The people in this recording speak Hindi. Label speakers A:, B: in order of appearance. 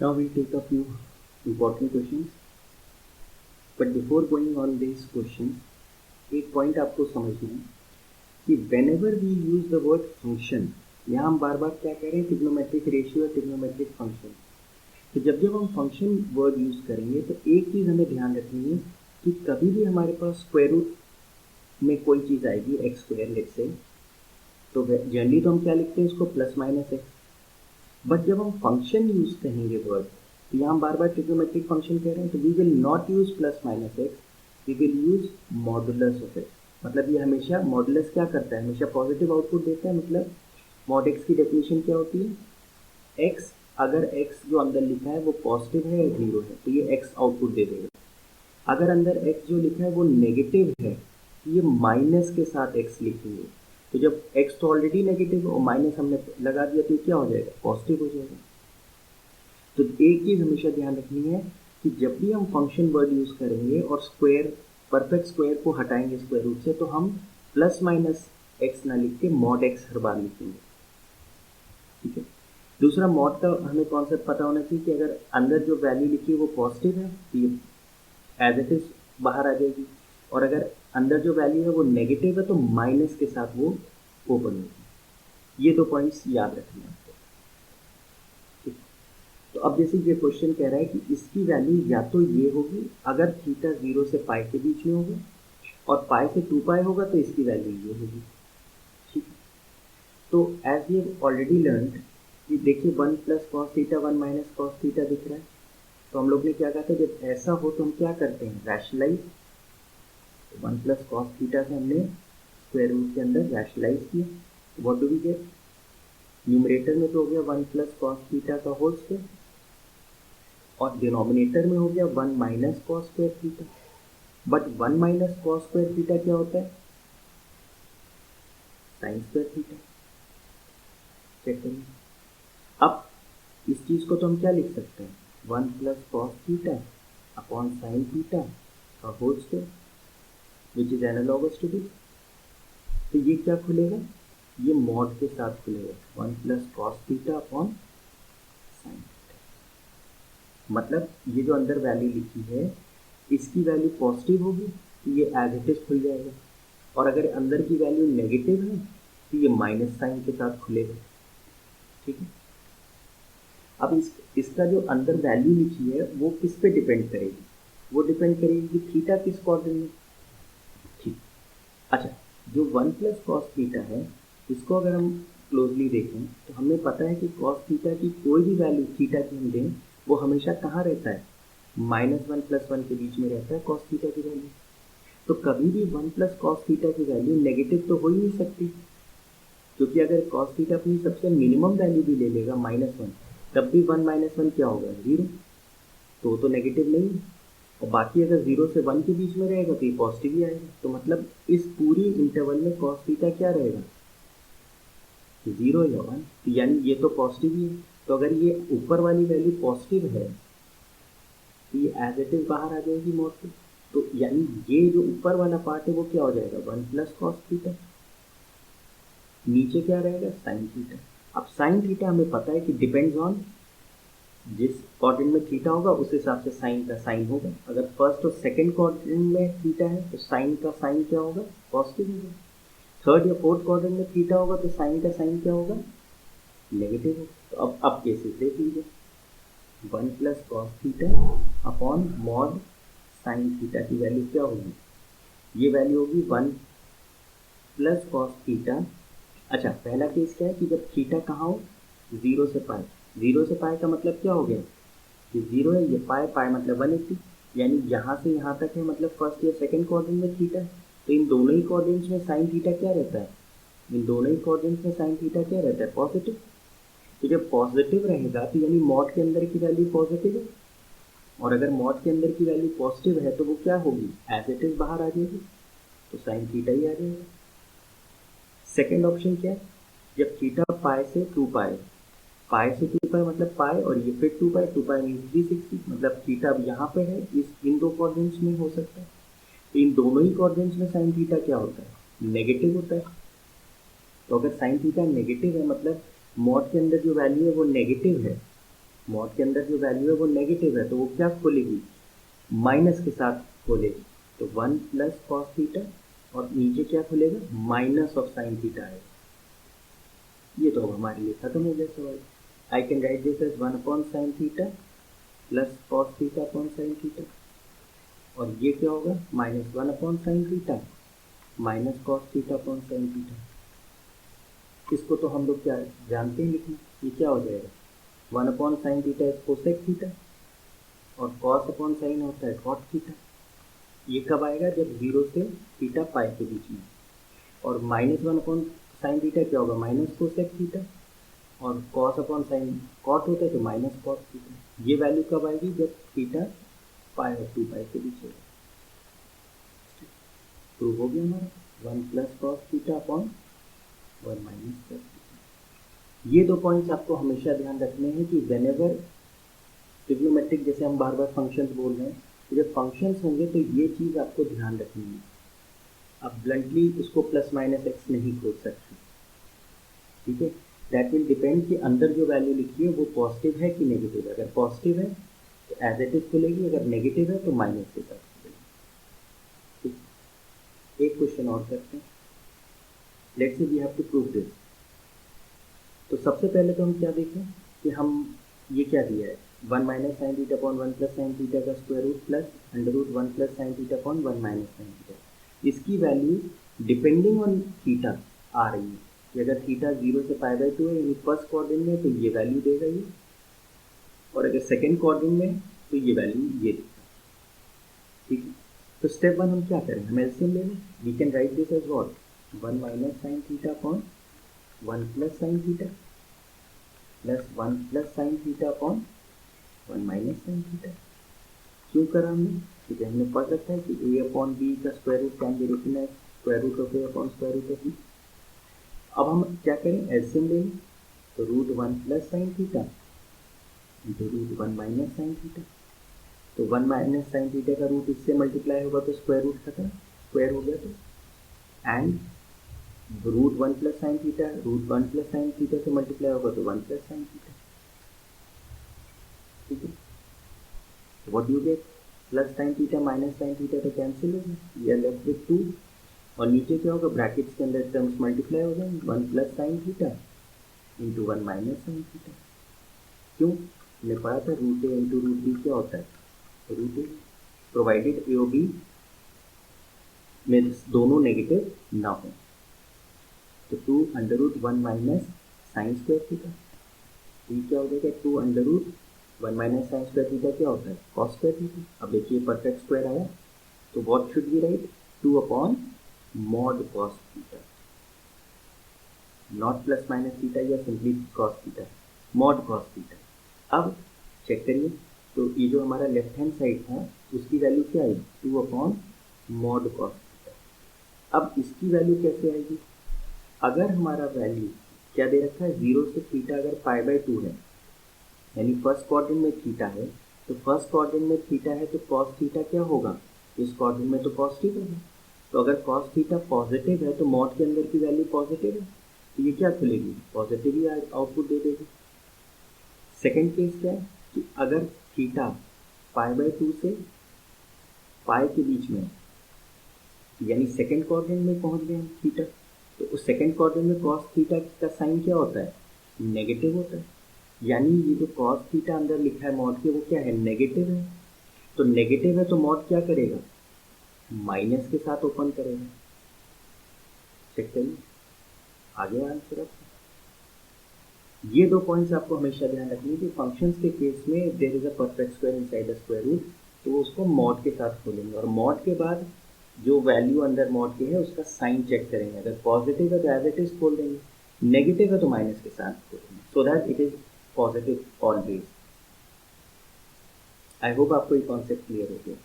A: Now we take a few important questions. But before going on these questions, एक पॉइंट आपको समझना है कि whenever we use the word function, यहाँ हम बार बार क्या कह रहे हैं, ट्रिग्नोमेट्रिक रेशियो या ट्रिग्नोमेट्रिक फंक्शन। तो जब जब हम फंक्शन वर्ड यूज करेंगे तो एक चीज़ हमें ध्यान रखनी है कि कभी भी हमारे पास स्क्वायर रूट में कोई चीज़ आएगी एक्स स्क्वायर लेट्स से, तो जनरली तो हम क्या लिखते हैं इसको प्लस माइनस एक्स। बट जब हम फंक्शन यूज करेंगे वर्ड, तो यहाँ बार बार ट्रिग्नोमेट्रिक फंक्शन कह रहे हैं, तो we will not use plus minus X, we will use modulus of X. मतलब ये हमेशा मॉडुलस क्या करता है, हमेशा पॉजिटिव आउटपुट देता है। मतलब मॉड एक्स की डेफिनेशन क्या होती है, एक्स अगर एक्स जो अंदर लिखा है वो पॉजिटिव है या जीरो है तो ये एक्स आउटपुट दे देगा। अगर अंदर एक्स जो लिखा है वो नेगेटिव है तो ये माइनस के साथ एक्स लिखेंगे। तो जब एक्स तो ऑलरेडी नेगेटिव और माइनस हमने लगा दिया तो क्या हो जाएगा, पॉजिटिव हो जाएगा। तो एक चीज़ हमेशा ध्यान रखनी है कि जब भी हम फंक्शन वर्ड यूज़ करेंगे और स्क्वायर परफेक्ट स्क्वायर को हटाएंगे स्क्वायर रूट से, तो हम प्लस माइनस एक्स ना लिख के मॉड एक्स हर बार लिखेंगे। ठीक है। दूसरा, मॉड का हमें कॉन्सेप्ट पता होना चाहिए कि अगर अंदर जो वैल्यू लिखी है वो पॉजिटिव है तो ये एज इट इज बाहर आ जाएगी, और अगर अंदर जो वैल्यू है वो नेगेटिव है तो माइनस के साथ वो ओपन होगी। ये दो पॉइंट्स याद रखना है। तो अब जैसे ये क्वेश्चन कह रहा है कि इसकी वैल्यू या तो ये होगी अगर थीटा 0 से पाई के बीच में होगा, और पाई से 2 पाई होगा तो इसकी वैल्यू ये होगी। ठीक है। तो एज ये ऑलरेडी लर्न कि देखिए 1 plus cos theta 1 minus cos theta दिख रहा है। तो हम लोग ने क्या कहा था, जब ऐसा हो तो हम क्या करते हैं, रैशनलाइज। 1 प्लस कॉस थीटा से हमने स्क्वायर रूट के अंदर रैशनलाइज किया, what do we get, numerator में तो हो गया 1 प्लस कॉस थीटा का होल स्क्वायर, और डिनोमिनेटर में हो गया 1 minus cos square theta. But 1 minus cos square theta क्या होता है, साइन स्क्वायर थीटा। चेक करिए। अब इस चीज को तो हम क्या लिख सकते हैं, 1 plus cos theta upon sine theta का whole square, which is analogous to this. तो ये क्या खुलेगा, ये मॉड के साथ खुलेगा, 1 plus cos theta upon sine theta. मतलब ये जो अंदर वैल्यू लिखी है इसकी वैल्यू पॉजिटिव होगी तो ये एज इट इज खुल जाएगा, और अगर अंदर की वैल्यू नेगेटिव है तो ये माइनस साइन के साथ खुलेगा। ठीक है। अब इसका जो अंदर वैल्यू लिखी है वो किस पे डिपेंड करेगी, वो डिपेंड करेगी कि थीटा किस क्वाड्रेंट में। ठीक। अच्छा, जो 1 प्लस कॉस थीटा है इसको अगर हम क्लोजली देखें तो हमें पता है कि कॉस थीटा की कोई भी वैल्यू थीटा की हम दें वो हमेशा कहाँ रहता है, -1 + 1 के बीच में रहता है कॉस थीटा की वैल्यू। तो कभी भी 1 प्लस कॉस थीटा की वैल्यू नेगेटिव तो हो ही नहीं सकती, क्योंकि अगर कॉस थीटा अपनी सबसे मिनिमम वैल्यू भी ले लेगा -1, तब भी 1 - 1 क्या होगा, 0। तो नेगेटिव नहीं, और बाकी अगर 0 से 1 के बीच में रहेगा तो ये पॉजिटिव ही आएगा। तो मतलब इस पूरी इंटरवल में कॉस थीटा क्या रहेगा, 0 या 1। तो यानी ये तो पॉजिटिव ही है। तो अगर ये ऊपर वाली वैल्यू पॉजिटिव है तो ये एज इट इज बाहर आ जाएगी मॉड से। तो यानी ये जो ऊपर वाला पार्ट है वो क्या हो जाएगा, 1 प्लस कॉस थीटा, नीचे क्या रहेगा, साइन थीटा। अब साइन थीटा हमें पता है कि डिपेंड्स ऑन जिस क्वाड्रेंट में थीटा होगा उस हिसाब से साइन का साइन होगा। अगर फर्स्ट और सेकंड क्वाड्रेंट में थीटा है तो साइन का साइन क्या होगा, पॉजिटिव होगा। थर्ड या फोर्थ क्वाड्रेंट में थीटा होगा तो साइन का साइन क्या होगा, नेगेटिव होगा। तो अब केसेस देख लीजिए, 1 plus cos theta upon mod sine theta की वैल्यू क्या होगी, ये वैल्यू होगी 1 प्लस कॉस थीटा। अच्छा, पहला केस क्या है कि जब थीटा कहाँ हो, 0 से पाई। 0 से पाई का मतलब क्या हो गया, कि 0 है, ये पाई मतलब 180, यानी यहाँ से यहाँ तक है, मतलब फर्स्ट या सेकंड क्वाड्रेंट में थीटा है। तो इन दोनों ही क्वाड्रेंट्स में साइन थीटा क्या रहता है, इन दोनों ही क्वाड्रेंट्स में साइन थीटा क्या रहता है, पॉजिटिव। तो जब पॉजिटिव रहेगा तो यानी मॉड के अंदर की वैल्यू पॉजिटिव है, और अगर मॉड के अंदर की वैल्यू पॉजिटिव है तो वो क्या होगी, एज इट इज बाहर आ जाएगी, तो साइन थीटा ही आ जाएगा। सेकेंड ऑप्शन क्या है, जब थीटा पाई से 2 पाई, पाई से 2 पाई मतलब पाई, और ये फिर 2 पाई, 2 पाई मीन्स 360, मतलब थीटा अब यहाँ पे है, इन दो क्वाड्रेंट्स में हो सकता है। तो इन दोनों ही क्वाड्रेंट्स में साइन थीटा क्या होता है, नेगेटिव होता है। तो अगर साइन थीटा नेगेटिव है मतलब मॉड के अंदर जो वैल्यू है वो नेगेटिव है, मॉड के अंदर जो वैल्यू है वो नेगेटिव है, तो वो क्या खोलेगी, माइनस के साथ खोलेगी। तो 1 प्लस कॉस थीटा, और नीचे क्या खुलेगा, माइनस ऑफ साइन थीटा है। ये तो हमारे लिए खत्म हो गया सवाल। I can write this as 1 upon sine theta plus cos theta upon sine theta, और ये क्या होगा, minus 1 upon sine theta minus cos theta upon sine theta. इसको तो हम लोग क्या जानते हैं लिखना, ये क्या हो जाएगा, 1 upon sine theta is cosec theta, और कॉस अपॉन साइन होता है कॉट थीटा। ये कब आएगा, जब 0 से थीटा पाई के बीच में। और माइनस 1 अपॉन साइन थीटा क्या होगा, माइनस कोसेक थीटा, और कॉस अपॉन साइन कॉट होता है तो माइनस कॉट थीटा। ये वैल्यू कब आएगी, जब थीटा पाई और 2 पाई के बीच होगा। प्रूव हो गया हमारा 1 plus cos theta upon 1 minus cos theta. ये दो पॉइंट्स आपको हमेशा ध्यान रखने हैं कि वेनेवर ट्रिग्नोमेट्रिक, जैसे हम बार बार फंक्शंस बोल रहे हैं, तो जब फंक्शंस होंगे तो ये चीज़ आपको ध्यान रखनी है। आप ब्लंटली उसको प्लस माइनस एक्स नहीं खोज सकते, ठीक है। दैट विल डिपेंड कि अंदर जो वैल्यू लिखी है वो पॉजिटिव है कि नेगेटिव है। अगर पॉजिटिव है तो एज इट इज खुलेगी, अगर नेगेटिव है तो माइनस के साथ खुलेगी। ठीक, एक क्वेश्चन और करते हैं। Let's say we have to prove this. तो सबसे पहले तो हम क्या देखें कि हम ये क्या दिया है, 1 minus sine theta upon 1 plus sine theta का square root plus under root 1 plus sine theta upon 1 minus sine theta. इसकी वैल्यू डिपेंडिंग ऑन थीटा आ रही है कि अगर थीटा 0 से पाई बाई 2 है, यानी फर्स्ट क्वाड्रेंट में, तो ये वैल्यू देगा ये, और अगर सेकेंड क्वाड्रेंट में तो ये वैल्यू ये देगा। ठीक है, तो स्टेप 1 हम क्या करें, हम एलसीएम ले लें। We can write this as what, 1 minus sine theta upon 1 plus sine theta plus 1 plus sine theta upon 1 minus sine theta. क्यों करा हमने, क्योंकि हमने पढ़ रखा है कि a अपॉन बी का square root can be written as square root of a upon square root of b। अब हम क्या करें, एलसीएम ले लें। तो root 1 plus sine theta into root 1 minus sine theta. तो 1 माइनस साइन थीटा का रूट इससे मल्टीप्लाई होगा तो स्क्वायर रूट खत्म, स्क्वायर हो गया तो, and root 1 plus sine theta root 1 plus sine theta से मल्टीप्लाई होगा तो 1 प्लस साइन थीटा। ठीक है, what you get, plus sine theta minus sine theta तो कैंसिल होगा, वी आर लेफ्ट विथ 2, और नीचे क्या होगा, ब्रैकेट्स के अंदर टर्म्स मल्टीप्लाई हो जाएंगे, 1 plus sine theta into 1 minus sine theta. क्यों, हमने पढ़ा था रूट ए इंटू रूट बी क्या होता है, रूट ए, प्रोवाइडेड ए और बी में दोनों नेगेटिव ना हो। तो 2 under root 1 minus sine square theta, तो ये क्या हो जाएगा, 2 under root 1 minus sine square theta क्या होता है, कॉस स्क्वायर थीटा। अब देखिए परफेक्ट स्क्वायर आया, तो what should be right, 2 upon mod cos theta, not plus minus theta या simply cos theta, mod cos theta. अब चेक करिए, तो ये जो हमारा लेफ्ट हैंड साइड था उसकी वैल्यू क्या आई, 2 अपॉन मॉड कॉस थीटा। अब इसकी वैल्यू कैसे आएगी, अगर हमारा वैल्यू क्या दे रखा है, 0 से थीटा अगर पाई बाई 2 है, यानी फर्स्ट क्वाड्रेंट में थीटा है, तो फर्स्ट क्वाड्रेंट में थीटा है तो कॉस थीटा क्या होगा, इस क्वाड्रेंट में तो पॉजिटिव होगा। तो अगर कॉस थीटा पॉजिटिव है तो मॉड के अंदर की वैल्यू पॉजिटिव है, तो ये क्या खुलेगी, पॉजिटिव ही आउटपुट दे देगी। सेकेंड केस क्या है कि अगर थीटा पाई बाई 2 से पाई के बीच में, यानी सेकेंड क्वाड्रेंट में पहुंच गए थीटा, तो उस सेकेंड क्वाड्रेंट में कॉस थीटा का साइन क्या होता है, नेगेटिव होता है। यानी ये जो कॉस थीटा अंदर लिखा है मॉड के, वो क्या है, नेगेटिव है। तो नेगेटिव है तो मॉड क्या करेगा, माइनस के साथ ओपन करेगा। चेक करिए, आगे आंसर आपका। ये दो पॉइंट्स आपको हमेशा ध्यान रखनी है कि फंक्शंस के केस में there is a perfect square inside the square root, तो उसको मॉड के साथ खोलेंगे, और मॉड के बाद जो वैल्यू अंदर मॉड के है उसका साइन चेक करेंगे। अगर पॉजिटिव है तो एज इट इज खोल देंगे, नेगेटिव है तो माइनस के साथ खोलेंगे, so that it is positive always. I hope आपको ये कॉन्सेप्ट क्लियर हो गया।